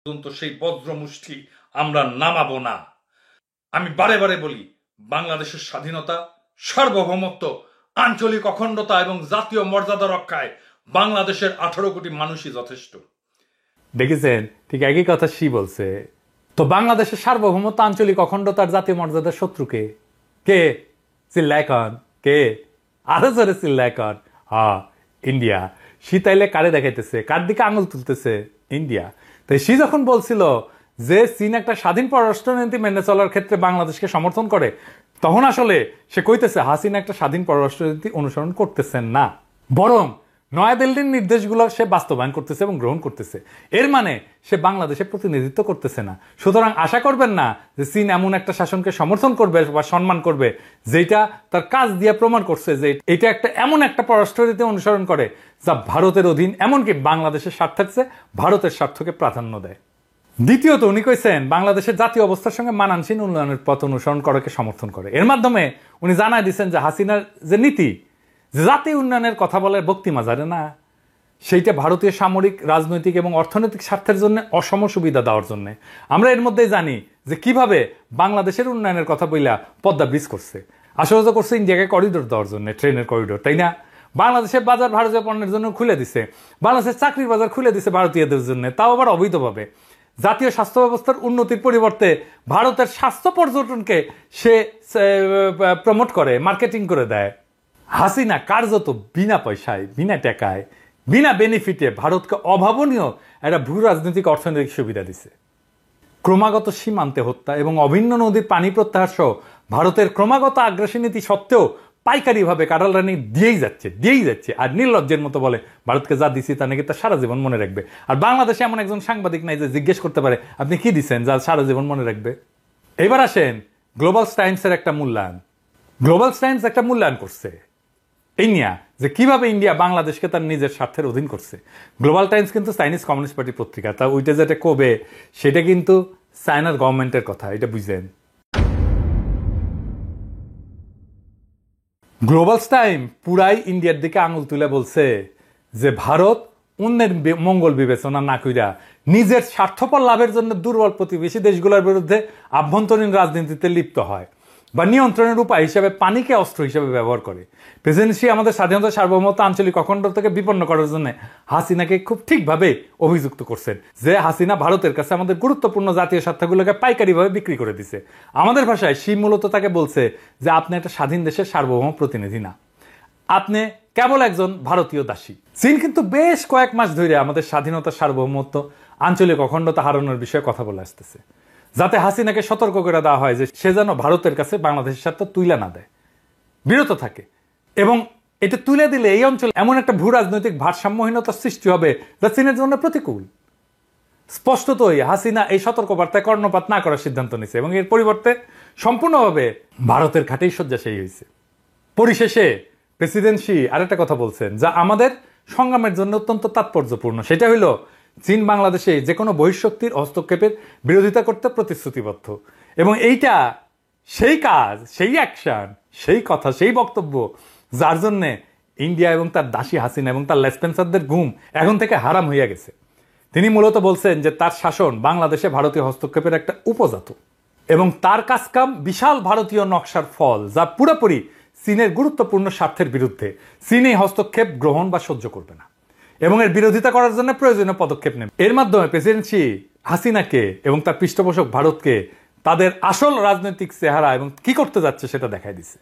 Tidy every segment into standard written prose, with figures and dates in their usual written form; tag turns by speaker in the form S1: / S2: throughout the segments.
S1: পর্যন্ত সেই বজ্রমুষ্টি আমরা নামাবো না। আমি বারে বারে বলি, বাংলাদেশের স্বাধীনতা, সার্বভৌমত্ব, আঞ্চলিক অখণ্ডতা এবং জাতীয় মর্যাদা রক্ষায় বাংলাদেশের 18 কোটি মানুষই যথেষ্ট।
S2: দেখেছেন, ঠিক একই কথা সি বলছে। তো বাংলাদেশের সার্বভৌমত্ব, আঞ্চলিক অখণ্ডতার, জাতীয় মর্যাদার শত্রুকে কে? চিল্লায় কন কে? আরো জোরে চিল্লায় কন। ইন্ডিয়া। সি তাইলে কারে দেখাইতেছে, কার দিকে আঙুল তুলতেছে? ইন্ডিয়া। তাই সি যখন বলছিল যে চীন একটা স্বাধীন পররাষ্ট্রনীতি মেনে চলার ক্ষেত্রে বাংলাদেশকে সমর্থন করে, তখন আসলে সে কইতেছে হাসিনা একটা স্বাধীন পররাষ্ট্রনীতি অনুসরণ করতেছেন না, বরং নয়াদিল্লির নির্দেশগুলো সে বাস্তবায়ন করতেছে এবং গ্রহণ করতেছে। এর মানে সে বাংলাদেশের প্রতিনিধিত্ব করতেছে না। সুতরাং আশা করবেন না যে চীন এমন একটা শাসনকে সমর্থন করবে বা সম্মান করবে যেটা তার কাজ দিয়ে প্রমাণ করছে যে এটা এমন একটা পররাষ্ট্রনীতি অনুসরণ করে যা ভারতের অধীন, এমনকি বাংলাদেশের স্বার্থের চেয়ে ভারতের স্বার্থকে প্রাধান্য দেয়। দ্বিতীয়ত উনি কইছেন বাংলাদেশের জাতীয় অবস্থার সঙ্গে মানানসীন উন্নয়নের পথ অনুসরণ করাকে সমর্থন করে। এর মাধ্যমে উনি জানাই দিচ্ছেন যে হাসিনার যে নীতি, যে জাতীয় উন্নয়নের কথা বলে ভক্তি মাজারে না, সেইটা ভারতীয় সামরিক, রাজনৈতিক এবং অর্থনৈতিক স্বার্থের জন্য অসম সুবিধা দেওয়ার জন্য। আমরা এর মধ্যেই জানি যে কিভাবে বাংলাদেশের উন্নয়নের কথা বইলা পদ্মা ব্রিজ করছে, আসলে করছে ইন্ডিয়াকে করিডোর দেওয়ার জন্য, ট্রেনের করিডোর, তাই না? বাংলাদেশের বাজার ভারতীয় পণ্যের জন্য খুলে দিছে, বাংলাদেশের চাকরির বাজার খুলে দিছে ভারতীয়দের জন্য, তাও আবার অবৈধভাবে। জাতীয় স্বাস্থ্য ব্যবস্থার উন্নতির পরিবর্তে ভারতের স্বাস্থ্য পর্যটনকে সে প্রমোট করে, মার্কেটিং করে দেয়। হাসিনা কার্যত বিনা পয়সায়, বিনা টাকায়, বিনা বেনিফিটে ভারতকে অভাবনীয় একটা ভূ রাজনৈতিক অর্থনৈতিক সুবিধা দিছে। ক্রমাগত সীমান্তে হত্যা এবং অভিন্ন নদীর পানি প্রত্যাহার সহ ভারতের ক্রমাগত আগ্রাসী নীতি সত্ত্বেও পাইকারিভাবে কাঁঠাল রানী দিয়েই যাচ্ছে। আর নির্লজ্জের মতো বলে ভারতকে যা দিছি তা নাকি তার সারা জীবন মনে রাখবে। আর বাংলাদেশে এমন একজন সাংবাদিক নাই যে জিজ্ঞেস করতে পারে আপনি কি দিচ্ছেন যা সারা জীবন মনে রাখবে। এবার আসেন গ্লোবাল টাইমসের একটা মূল্যায়ন। গ্লোবাল টাইমস একটা মূল্যায়ন করছে এই নিয়ে যে কিভাবে ইন্ডিয়া বাংলাদেশকে তার নিজের স্বার্থের অধীন করছে। গ্লোবাল টাইমস কিন্তু চাইনিজ কমিউনিস্ট পার্টি পত্রিকা, তা ওইটা যেটা কবে সেটা কিন্তু চায়নার গভর্নমেন্টের কথা, এটা বুঝলেন। গ্লোবাল টাইম পুরাই ইন্ডিয়ার দিকে আঙুল তুলে বলছে যে ভারত অন্যের মঙ্গল বিবেচনা না কইরা নিজের স্বার্থপর লাভের জন্য দুর্বল প্রতিবেশী দেশগুলোর বিরুদ্ধে আভ্যন্তরীণ রাজনীতিতে লিপ্ত হয় বা নিয়ন্ত্রণের উপায় হিসেবে পানিকে অস্ত্র হিসেবে ব্যবহার করে। প্রেসিডেন্সি আমাদের স্বাধীনতা, সার্বভৌমত্ব, আঞ্চলিক অখণ্ডতাকে বিপন্ন করার জন্য হাসিনাকে খুব ঠিকভাবে অভিযুক্ত করছেন যে হাসিনা ভারতের কাছে আমাদের গুরুত্বপূর্ণ জাতীয় স্বার্থগুলোকে পাইকারিভাবে বিক্রি করে দিছে। আমাদের ভাষায় সে মূলত তাকে বলছে যে আপনি একটা স্বাধীন দেশের সার্বভৌম প্রতিনিধি না, আপনি কেবল একজন ভারতীয় দাসী। চীন কিন্তু বেশ কয়েক মাস ধরে আমাদের স্বাধীনতা, সার্বভৌমত্ব, আঞ্চলিক অখণ্ডতা হারানোর বিষয়ে কথা বলে আসতেছে, যাতে হাসিনাকে সতর্ক করে দেওয়া হয় যে সে যেন ভারতের কাছে বাংলাদেশের স্বার্থ তুলে না দেয়, বিরত থাকে। এবং এটা তুলে দিলে এই অঞ্চলে এমন একটা ভূ রাজনৈতিক ভারসাম্যহীনতার সৃষ্টি হবে যা চীনের জন্য প্রতিকূল। স্পষ্টতই হাসিনা এই সতর্কবার্তায় কর্ণপাত না করার সিদ্ধান্ত নিয়েছে এবং এর পরিবর্তে সম্পূর্ণভাবে ভারতের ঘাটেই শয্যাশায়ী হয়েছে। পরিশেষে প্রেসিডেন্সি আরেকটা কথা বলছেন যা আমাদের সংগ্রামের জন্য অত্যন্ত তাৎপর্যপূর্ণ, সেটা হইল চীন বাংলাদেশে যে কোনো বহিঃশক্তির হস্তক্ষেপের বিরোধিতা করতে প্রতিশ্রুতিবদ্ধ। এবং এইটা সেই কাজ, সেই অ্যাকশন, সেই কথা, সেই বক্তব্য যার জন্যে ইন্ডিয়া এবং তার দাসী হাসিনা এবং তার লেসপেন্সারদের ঘুম এখন থেকে হারাম হইয়া গেছে। তিনি মূলত বলছেন যে তার শাসন বাংলাদেশে ভারতীয় হস্তক্ষেপের একটা উপজাত এবং তার কাজকাম বিশাল ভারতীয় নকশার ফল, যা পুরোপুরি চীনের গুরুত্বপূর্ণ স্বার্থের বিরুদ্ধে। চীন এই হস্তক্ষেপ গ্রহণ বা সহ্য করবে না এবং এর বিরোধিতা করার জন্য প্রয়োজনীয় পদক্ষেপ নেবে। এর মাধ্যমে প্রেসিডেন্সি হাসিনাকে এবং তার পৃষ্ঠপোষক ভারতকে তাদের আসল রাজনৈতিক চেহারা এবং কি করতে যাচ্ছে সেটা দেখাই দিছে।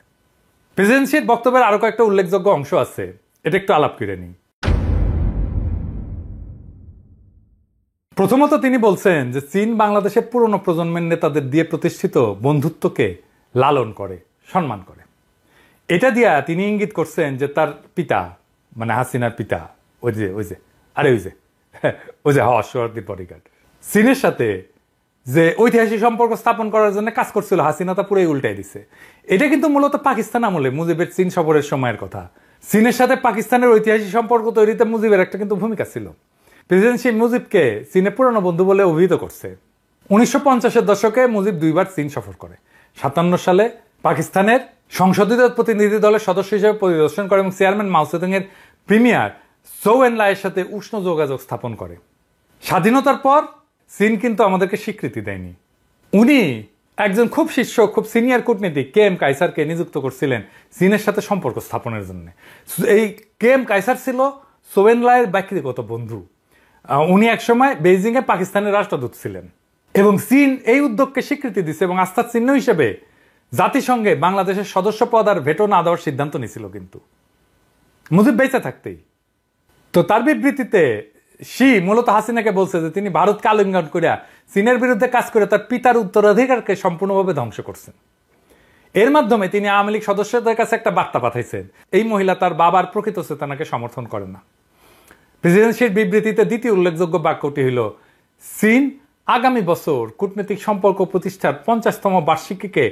S2: প্রেসিডেন্সির বক্তব্যের আরো কয়েকটা উল্লেখযোগ্য অংশ আছে, এটা একটু আলাপ করে নিই। প্রথমত তিনি বলছেন যে চীন বাংলাদেশের পুরনো প্রজন্মের নেতাদের দিয়ে প্রতিষ্ঠিত বন্ধুত্বকে লালন করে, সম্মান করে। এটা দিয়া তিনি ইঙ্গিত করছেন যে তার পিতা মানে হাসিনার পিতা ওই যে হর্ষবর্ধন বডিগার্ড চীনের সাথে যে ঐতিহাসিক সম্পর্ক স্থাপন করার জন্য কাজ করছিল, হাসিনা তা পুরোই উল্টাই দিছে। এটা কিন্তু মূলত পাকিস্তান আমলে মুজিবের চীন সফরের সময়ের কথা। চীনের সাথে পাকিস্তানের ঐতিহাসিক সম্পর্ক তৈরিতে মুজিবের একটা কিন্তু ভূমিকা ছিল। প্রেসিডেন্ট শেখ মুজিবকে চীনের পুরনো বন্ধু বলে অভিহিত করছে। 1950-এর দশকে মুজিব 2বার চীন সফর করে। 57 সালে পাকিস্তানের সংসদীয় প্রতিনিধি দলের সদস্য হিসেবে পরিদর্শন করে এবং চেয়ারম্যান মাও সেতুং এর প্রিমিয়ার জৌ এনলাইয়ের সাথে উষ্ণ যোগাযোগ স্থাপন করে। স্বাধীনতার পর চীন কিন্তু আমাদেরকে স্বীকৃতি দেয়নি। উনি একজন খুব শীর্ষ, খুব সিনিয়র কূটনীতিক কে এম কাইসারকে নিযুক্ত করছিলেন চীনের সাথে সম্পর্ক স্থাপনের জন্য। এই কে এম কাইসার ছিল সোয়েনলাইয়ের ব্যক্তিগত বন্ধু। উনি একসময় বেইজিংয়ে পাকিস্তানের রাষ্ট্রদূত ছিলেন এবং চীন এই উদ্যোগকে স্বীকৃতি দিচ্ছে এবং আস্থার চিহ্ন হিসেবে জাতিসংঘে বাংলাদেশের সদস্য পদ আর ভেটো না দেওয়ার সিদ্ধান্ত নিয়েছিল কিন্তু মুজিব বেঁচে থাকতেই। তো তার বিবৃতিতে শি মূলত হাসিনাকে বলছে যে তিনি ভারতকে আলিঙ্গন করিয়া চীনের বিরুদ্ধে কাজ করে তার পিতার উত্তরাধিকারকে সম্পূর্ণভাবে ধ্বংস করছেন। এর মাধ্যমে তিনি আওয়ামী লীগ সদস্যদের কাছে একটা বার্তা পাঠাইছেন, এই মহিলা তার বাবার প্রকৃত চেতনাকে সমর্থন করেন না। প্রেসিডেন্ট শির বিবৃতিতে দ্বিতীয় উল্লেখযোগ্য বাক্যটি হল, চীন আগামী বছর কূটনৈতিক সম্পর্ক প্রতিষ্ঠার 50তম বার্ষিকীকে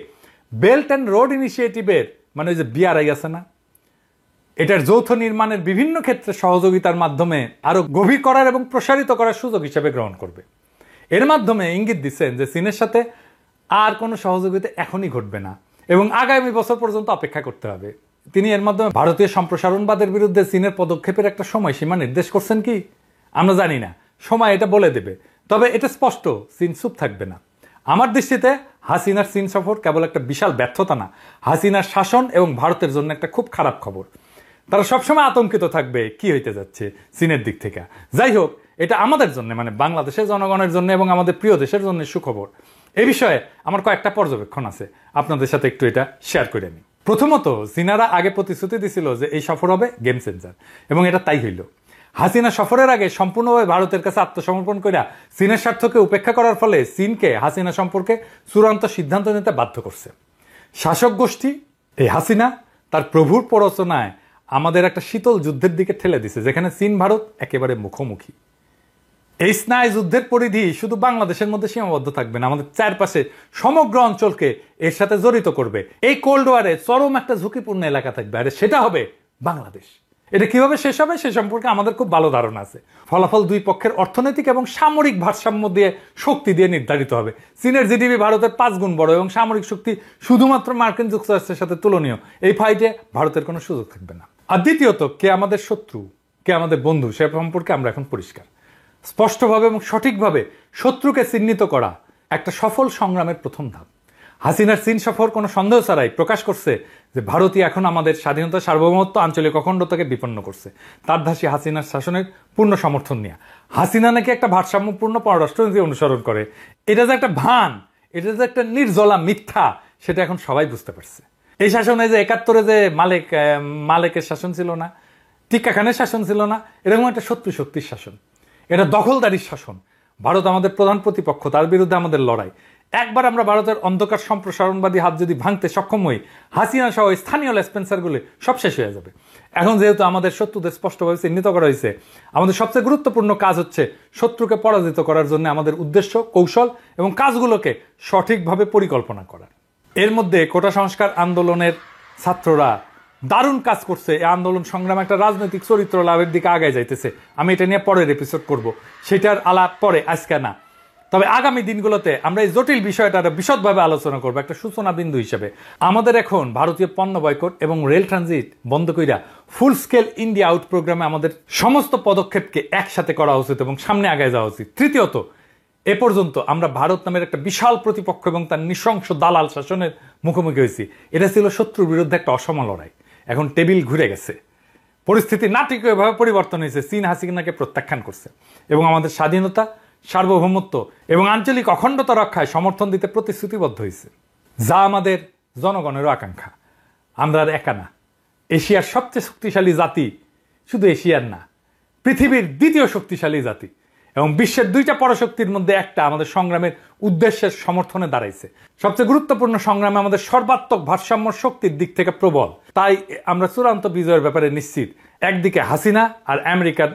S2: বেল্ট অ্যান্ড রোড ইনিশিয়েটিভের, মানে ওই যে বিআরআই আছে না, এটার যৌথ নির্মাণের বিভিন্ন ক্ষেত্রে সহযোগিতার মাধ্যমে আরো গভীর করার এবং প্রসারিত করার সুযোগ হিসেবে গ্রহণ করবে। এর মাধ্যমে ইঙ্গিত দিচ্ছেন যে চীনের সাথে আর কোনো সহযোগিতা এখনই ঘটবে না এবং আগামী বছর পর্যন্ত অপেক্ষা করতে হবে। তিনি এর মাধ্যমে ভারতীয় সম্প্রসারণবাদের বিরুদ্ধে চীনের পদক্ষেপের একটা সময়সীমা নির্দেশ করছেন কি আমরা জানি না, সময় এটা বলে দেবে। তবে এটা স্পষ্ট, চীন চুপ থাকবে না। আমার দৃষ্টিতে হাসিনার চীন সফর কেবল একটা বিশাল ব্যর্থতা না, হাসিনার শাসন এবং ভারতের জন্য একটা খুব খারাপ খবর। তারা সবসময় আতঙ্কিত থাকবে কি হইতে যাচ্ছে চীনের দিক থেকে। যাই হোক, এটা আমাদের জন্য, মানে বাংলাদেশের জনগণের জন্য এবং আমাদের প্রিয় দেশের জন্য সুখবর। এই বিষয়ে আমার কয়েকটা পর্যবেক্ষণ আছে, আপনাদের সাথে একটু এটা শেয়ার করে নিই। প্রথমত, চীনারা আগে প্রতিশ্রুতি দিছিল যে এই সফর হবে গেম চেঞ্জার এবং এটা তাই হইল। হাসিনা সফরের আগে সম্পূর্ণভাবে ভারতের কাছে আত্মসমর্পণ করে চীনের স্বার্থকে উপেক্ষা করার ফলে চীনকে হাসিনা সম্পর্কে চূড়ান্ত সিদ্ধান্ত নিতে বাধ্য করছে। শাসক গোষ্ঠী এই হাসিনা তার প্রভুর প্ররোচনায় আমাদের একটা শীতল যুদ্ধের দিকে ঠেলে দিছে, যেখানে চীন ভারত একেবারে মুখোমুখি। এই স্নায়ু যুদ্ধের পরিধি শুধু বাংলাদেশের মধ্যে সীমাবদ্ধ থাকবে না, আমাদের চারপাশে সমগ্র অঞ্চলকে এর সাথে জড়িত করবে। এই কোল্ড ওয়ারে চরম একটা ঝুঁকিপূর্ণ এলাকা থাকবে, আর সেটা হবে বাংলাদেশ। এটা কিভাবে শেষ হবে সে সম্পর্কে আমাদের খুব ভালো ধারণা আছে। ফলাফল দুই পক্ষের অর্থনৈতিক এবং সামরিক ভারসাম্য দিয়ে, শক্তি দিয়ে নির্ধারিত হবে। চীনের জিডিপি ভারতের 5 গুণ বড় এবং সামরিক শক্তি শুধুমাত্র মার্কিন যুক্তরাষ্ট্রের সাথে তুলনীয়। এই ফাইটে ভারতের কোনো সুযোগ থাকবে না। আর দ্বিতীয়ত, কে আমাদের শত্রু কে আমাদের বন্ধু সে সম্পর্কে আমরা এখন পরিষ্কার। স্পষ্টভাবে এবং সঠিকভাবে শত্রুকে চিহ্নিত করা একটা সফল সংগ্রামের প্রথম ধাপ। হাসিনার চীন সফর কোনো সন্দেহ ছাড়াই প্রকাশ করছে যে ভারতই এখন আমাদের স্বাধীনতা, সার্বভৌমত্ব, আঞ্চলিক অখণ্ডতাকে বিপন্ন করছে। তার ধাসী হাসিনার শাসনের পূর্ণ সমর্থন নিয়ে। হাসিনা নাকি একটা ভারসাম্যপূর্ণ পররাষ্ট্রনীতি অনুসরণ করে, এটা যে একটা ভান, এটা যে একটা নির্জলা মিথ্যা, সেটা এখন সবাই বুঝতে পারছে। এই শাসনে যে 71-এ যে মালেকের শাসন ছিল না, টিক্কা খানের শাসন ছিল না, এরকম একটা শক্তির শাসন, এটা দখলদারির শাসন। ভারত আমাদের প্রধান প্রতিপক্ষ, তার বিরুদ্ধে আমাদের লড়াই। একবার আমরা ভারতের অন্ধকার সম্প্রসারণবাদী হাত যদি ভাঙতে সক্ষম হই, হাসিনা সহ স্থানীয় লেসপেন্সারগুলি সব শেষ হয়ে যাবে। এখন যেহেতু আমাদের শত্রুদের স্পষ্টভাবে চিহ্নিত করা হয়েছে, আমাদের সবচেয়ে গুরুত্বপূর্ণ কাজ হচ্ছে শত্রুকে পরাজিত করার জন্য আমাদের উদ্দেশ্য, কৌশল এবং কাজগুলোকে সঠিকভাবে পরিকল্পনা করা। এর মধ্যে কোটা সংস্কার আন্দোলনের ছাত্ররা দারুণ কাজ করছে। এই আন্দোলন সংগ্রাম একটা রাজনৈতিক চরিত্র লাভের দিকে আগায় যাইতেছে। আমি এটা নিয়ে পরের এপিসোড করব, সেটার আলাপ পরে, আজকে না। তবে আগামী দিনগুলোতে আমরা এই জটিল বিষয়টা বিশদভাবে আলোচনা করবো একটা সূচনা বিন্দু হিসেবে। আমাদের এখন ভারতীয় পণ্য বয়কট এবং রেল ট্রানজিট বন্ধ কইরা ফুল স্কেল ইন্ডিয়া আউট প্রোগ্রামে আমাদের সমস্ত পদক্ষেপকে একসাথে করা উচিত এবং সামনে আগায় যাওয়া উচিত। তৃতীয়ত, এ পর্যন্ত আমরা ভারত নামের একটা বিশাল প্রতিপক্ষ এবং তার নৃশংস দালাল শাসনের মুখোমুখি হয়েছি। এটা ছিল শত্রুর বিরুদ্ধে একটা অসম লড়াই। এখন টেবিল ঘুরে গেছে, পরিস্থিতি নাটকীয়ভাবে পরিবর্তন হয়েছে। চীন হাসিনাকে প্রত্যাখ্যান করছে এবং আমাদের স্বাধীনতা, সার্বভৌমত্ব এবং আঞ্চলিক অখণ্ডতা রক্ষায় সমর্থন দিতে প্রতিশ্রুতিবদ্ধ হয়েছে, যা আমাদের জনগণেরও আকাঙ্ক্ষা। আমরা আর একা না। এশিয়ার সবচেয়ে শক্তিশালী জাতি, শুধু এশিয়ার না, পৃথিবীর দ্বিতীয় শক্তিশালী জাতি এবং বিশ্বের 2টা পরাশক্তির মধ্যে একটা আমাদের সংগ্রামের উদ্দেশ্যের সমর্থনে দাঁড়াইছে। সবচেয়ে গুরুত্বপূর্ণ সংগ্রামে আমাদের সর্বাত্মক ভারসাম্য শক্তির দিক থেকে প্রবল। তাই আমরা চূড়ান্ত বিজয়ের ব্যাপারে নিশ্চিত। একদিকে হাসিনা আর আমেরিকার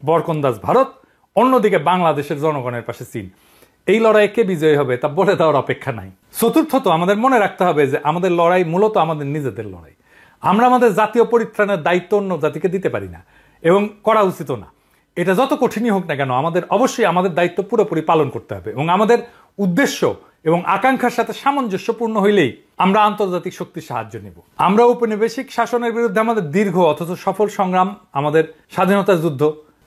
S2: বরকন্দাজ ভারত, অন্যদিকে বাংলাদেশের জনগণের পাশে চীন। এই লড়াইয়ে কে বিজয়ী হবে তা বলে দেওয়ার অপেক্ষা নাই। চতুর্থত, আমাদের মনে রাখতে হবে যে আমাদের লড়াই মূলত আমাদের নিজেদের লড়াই। আমরা আমাদের জাতীয় পরিত্রাণের দায়িত্ব অন্য জাতিকে দিতে পারি না এবং করা উচিত না। এটা যত কঠিনই হোক না কেন, আমাদের অবশ্যই আমাদের দায়িত্ব পুরোপুরি পালন করতে হবে এবং আমাদের উদ্দেশ্য এবং আকাঙ্ক্ষার সাথে সামঞ্জস্যপূর্ণ হইলেই আমরা আন্তর্জাতিক শক্তির সাহায্য নেব। আমরা ঔপনিবেশিক শাসনের বিরুদ্ধে আমাদের দীর্ঘ অথচ সফল সংগ্রাম, আমাদের স্বাধীনতার যুদ্ধ,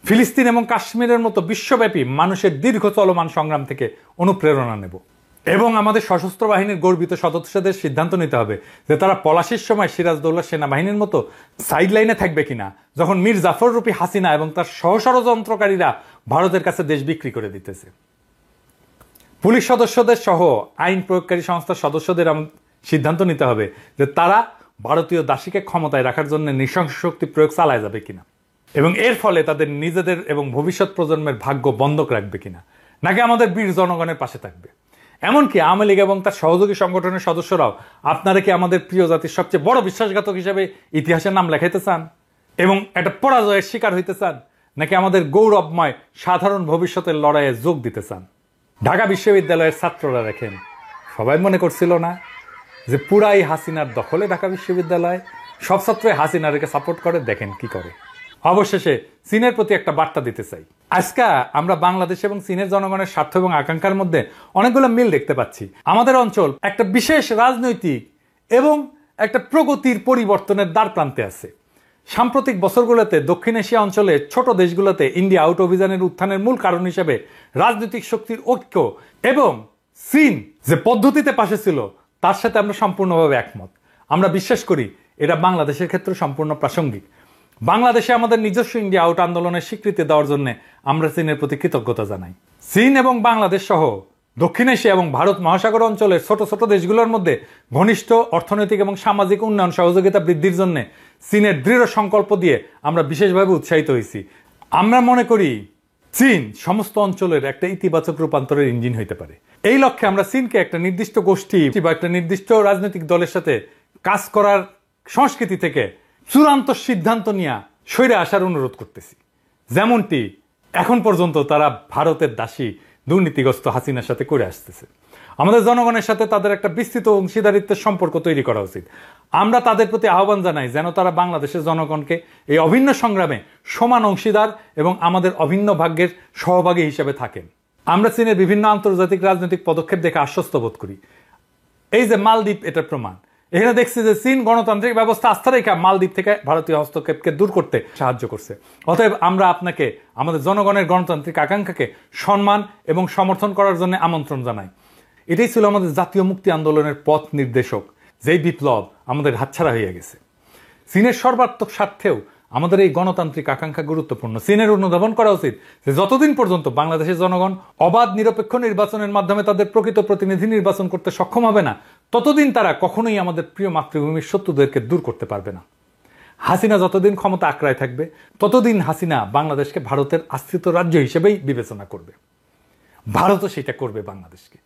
S2: ফিলিস্তিন এবং কাশ্মীরের মতো বিশ্বব্যাপী মানুষের দীর্ঘ চলমান সংগ্রাম থেকে অনুপ্রেরণা নেব এবং আমাদের সশস্ত্র বাহিনীর গর্বিত সদস্যদের সিদ্ধান্ত নিতে হবে যে তারা পলাশির সময় সিরাজদৌল্লা সেনাবাহিনীর মতো সাইড লাইনে থাকবে কিনা যখন মীর জাফর রূপী হাসিনা এবং তার সহষড়যন্ত্রকারীরা ভারতের কাছে দেশ বিক্রি করে দিতেছে। পুলিশ সদস্যদের সহ আইন প্রয়োগকারী সংস্থার সদস্যদের সিদ্ধান্ত নিতে হবে যে তারা ভারতীয় দাসীকে ক্ষমতায় রাখার জন্য নৃশংস শক্তি প্রয়োগ চালায় যাবে কিনা এবং এর ফলে তাদের নিজেদের এবং ভবিষ্যৎ প্রজন্মের ভাগ্য বন্ধক রাখবে কিনা, নাকি আমাদের বীর জনগণের পাশে থাকবে। এমনকি আওয়ামী লীগ এবং তার সহযোগী সংগঠনের সদস্যরাও আপনারা কি আমাদের প্রিয় জাতির সবচেয়ে বড় বিশ্বাসঘাতক হিসেবে ইতিহাসের নাম লেখাইতে চান এবং একটা পরাজয়ের শিকার হইতে চান, নাকি আমাদের গৌরবময় সাধারণ ভবিষ্যতের লড়াইয়ে যোগ দিতে চান? ঢাকা বিশ্ববিদ্যালয়ের ছাত্ররা দেখেন সবাই মনে করছিল না যে পুরাই হাসিনার দখলে ঢাকা বিশ্ববিদ্যালয়, সব ছাত্রই হাসিনারকে সাপোর্ট করে, দেখেন কি করে। অবশেষে চীনের প্রতি একটা বার্তা দিতে চাই। আজকে আমরা বাংলাদেশ এবং চীনের জনগণের স্বার্থ এবং আকাঙ্ক্ষার মধ্যে অনেকগুলো মিল দেখতে পাচ্ছি। আমাদের অঞ্চল একটা বিশেষ রাজনৈতিক এবং একটা প্রগতির পরিবর্তনের দ্বার প্রান্তে আছে। সাম্প্রতিক বছরগুলোতে দক্ষিণ এশিয়া অঞ্চলে ছোট দেশগুলোতে ইন্ডিয়া আউট অভিযানের উত্থানের মূল কারণ হিসেবে রাজনৈতিক শক্তির ঐক্য এবং চীন যে পদ্ধতিতে পাশে ছিল তার সাথে আমরা সম্পূর্ণভাবে একমত। আমরা বিশ্বাস করি এটা বাংলাদেশের ক্ষেত্রে সম্পূর্ণ প্রাসঙ্গিক। বাংলাদেশে আমাদের নিজস্ব ইন্ডিয়া আউট আন্দোলনের স্বীকৃতি দেওয়ার জন্য আমরা চীনের প্রতি কৃতজ্ঞতা জানাই। চীন এবং বাংলাদেশ সহ দক্ষিণ এশিয়া এবং ভারত মহাসাগর অঞ্চলের ছোট ছোট দেশগুলোর মধ্যে ঘনিষ্ঠ অর্থনৈতিক এবং সামাজিক উন্নয়ন সহযোগিতা বৃদ্ধির জন্য চীনের দৃঢ় সংকল্প দিয়ে আমরা বিশেষভাবে উৎসাহিত হয়েছি। আমরা মনে করি চীন সমস্ত অঞ্চলের একটা ইতিবাচক রূপান্তরের ইঞ্জিন হইতে পারে। এই লক্ষ্যে আমরা চীনকে একটা নির্দিষ্ট গোষ্ঠী বা একটা নির্দিষ্ট রাজনৈতিক দলের সাথে কাজ করার সংস্কৃতি থেকে চূড়ান্ত সিদ্ধান্ত নিয়ে সরে আসার অনুরোধ করতেছি, যেমনটি এখন পর্যন্ত তারা ভারতের দাসী দুর্নীতিগ্রস্ত হাসিনার সাথে করে আসতেছে। আমাদের জনগণের সাথে তাদের একটা বিস্তৃত অংশীদারিত্বের সম্পর্ক তৈরি করা উচিত। আমরা তাদের প্রতি আহ্বান জানাই যেন তারা বাংলাদেশের জনগণকে এই অভিন্ন সংগ্রামে সমান অংশীদার এবং আমাদের অভিন্ন ভাগ্যের সহভাগী হিসেবে থাকেন। আমরা চীনের বিভিন্ন আন্তর্জাতিক রাজনৈতিক পদক্ষেপ দেখে আশ্বস্ত বোধ করি। এই যে মালদ্বীপ, এটার প্রমাণ। এখানে দেখছি যে চীন গণতান্ত্রিক ব্যবস্থা আস্থা রেখা মালদ্বীপ থেকে ভারতীয় হস্তক্ষেপকে দূর করতে সাহায্য করছে। অতএব আমরা আপনাকে আমাদের জনগণের গণতান্ত্রিক আকাঙ্ক্ষাকে সম্মান এবং সমর্থন করার জন্য আমন্ত্রণ জানাই। এটাই ছিল আমাদের জাতীয় মুক্তি আন্দোলনের পথ নির্দেশক, যেই বিপ্লব আমাদের হাতছাড়া হয়ে গেছে। চীনের সর্বাত্মক স্বার্থেও আমাদের এই গণতান্ত্রিক আকাঙ্ক্ষা গুরুত্বপূর্ণ। চীনের অনুধাবন করা উচিত যে যতদিন পর্যন্ত বাংলাদেশের জনগণ অবাধ নিরপেক্ষ নির্বাচনের মাধ্যমে তাদের প্রকৃত প্রতিনিধি নির্বাচন করতে সক্ষম হবে না, ততদিন তারা কখনোই আমাদের প্রিয় মাতৃভূমির শত্রুদেরকে দূর করতে পারবে না। হাসিনা যতদিন ক্ষমতা আঁকড়ায় থাকবে ততদিন হাসিনা বাংলাদেশকে ভারতের আশ্রিত রাজ্য হিসেবেই বিবেচনা করবে। ভারতও সেটা করবে বাংলাদেশকে।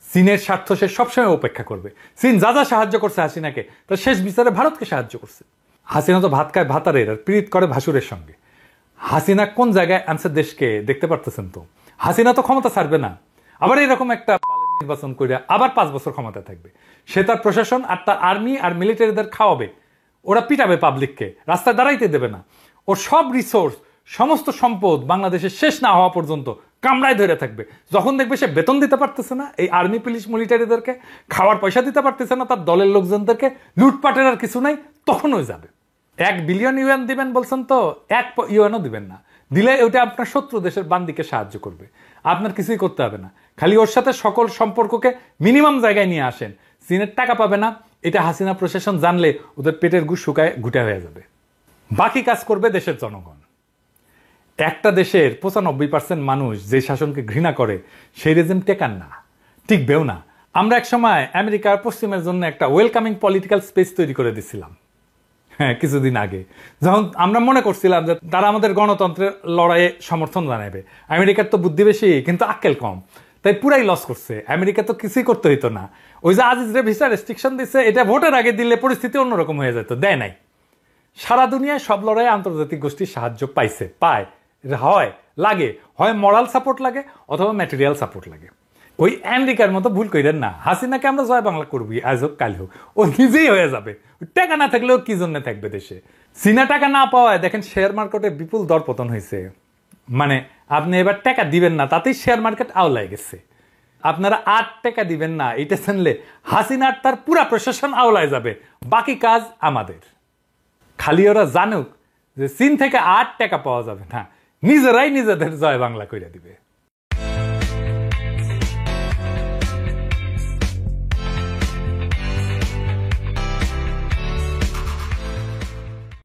S2: চীনের স্বার্থ সে সবসময় উপেক্ষা করবে। চীন যা যা সাহায্য করছে হাসিনাকে, তার শেষ বিচারে ভারতকে সাহায্য করছে। হাসিনা তো ভাত খায় ভাতারের আর পীড়িত করে ভাসুরের সঙ্গে। হাসিনা কোন জায়গায় আনছে দেশকে দেখতে পারতেছেন তো। হাসিনা তো ক্ষমতা ছাড়বে না, আবার এরকম একটা নির্বাচন করে আবার 5 বছর ক্ষমতা থাকবে। সে তার প্রশাসন আর তার আর্মি আর মিলিটারিদের খাওয়াবে, ওরা পিটাবে পাবলিককে, রাস্তায় দাঁড়াইতে দেবে না। ওর সব রিসোর্স, সমস্ত সম্পদ বাংলাদেশের শেষ না হওয়া পর্যন্ত কামড়ায় ধরে থাকবে। যখন দেখবে সে বেতন দিতে পারতেছে না এই আর্মি পুলিশ মিলিটারিদেরকে, খাওয়ার পয়সা দিতে পারতেছে না তার দলের লোকজনদেরকে, লুটপাটের আর কিছু নাই, তখনই যাবে। 1 বিলিয়ন ইউএন দিবেন বলছেন তো, 1 ইউএনও দিবেন না। দিলে ওইটা আপনার শত্রু দেশের বান্দিকে সাহায্য করবে, আপনার কিছুই করতে হবে না। খালি ওর সাথে সকল সম্পর্ককে মিনিমাম জায়গায় নিয়ে আসেন। চীনের টাকা পাবে না, এটা হাসিনা প্রশাসন জানলে ওদের পেটের গু শুকায় ঘুটে হয়ে যাবে। বাকি কাজ করবে দেশের জনগণ। একটা দেশের 95% মানুষ যে শাসনকে ঘৃণা করে সেই রেজিম টেকান না, টিকবেও না। আমরা একসময় আমেরিকার পশ্চিমের জন্য একটা ওয়েলকামিং পলিটিক্যাল স্পেস তৈরি করে দিচ্ছিলাম, হ্যাঁ, কিছুদিন আগে, যখন আমরা মনে করছিলাম যে তারা আমাদের গণতন্ত্রের লড়াইয়ে সমর্থন জানাবে। আমেরিকার তো বুদ্ধি বেশি কিন্তু আক্কেল কম, তাই পুরাই লস করছে। আমেরিকা তো কিছুই করতে হইতো না। ওই যে আজিজরে ভিসা রেস্ট্রিকশন দিচ্ছে, এটা ভোটের আগে দিলে পরিস্থিতি অন্যরকম হয়ে যেত, দেয় নাই। সারা দুনিয়ায় সব লড়াইয়ে আন্তর্জাতিক গোষ্ঠীর সাহায্য পাইছে, পায়, হয়, লাগে, হয় মরাল সাপোর্ট লাগে অথবা ম্যাটেরিয়াল সাপোর্ট লাগে। ওই আমেরিকার মতো ভুল করেন না। হাসিনাকে আমরা জয় বাংলা করবি, আজ হোক কাল হোক, ও নিজেই হয়ে যাবে। টাকা না থাকলেও কি জন্য থাকবে দেশে। চীনা টাকা না পাওয়ায় দেখেন শেয়ার মার্কেটে বিপুল দরপতন হয়েছে। মানে আপনি এবার টাকা দিবেন না, তাতেই শেয়ার মার্কেট আওলায় গেছে। আপনারা 8 টাকা দিবেন না, এটা জানলে হাসিনার তার পুরা প্রশাসন আওলায় যাবে। বাকি কাজ আমাদের। খালি ওরা জানুক যে চীন থেকে 8 টাকা পাওয়া যাবে না, নিজেরাই নিজেদের জয় বাংলা কইরা দিবে।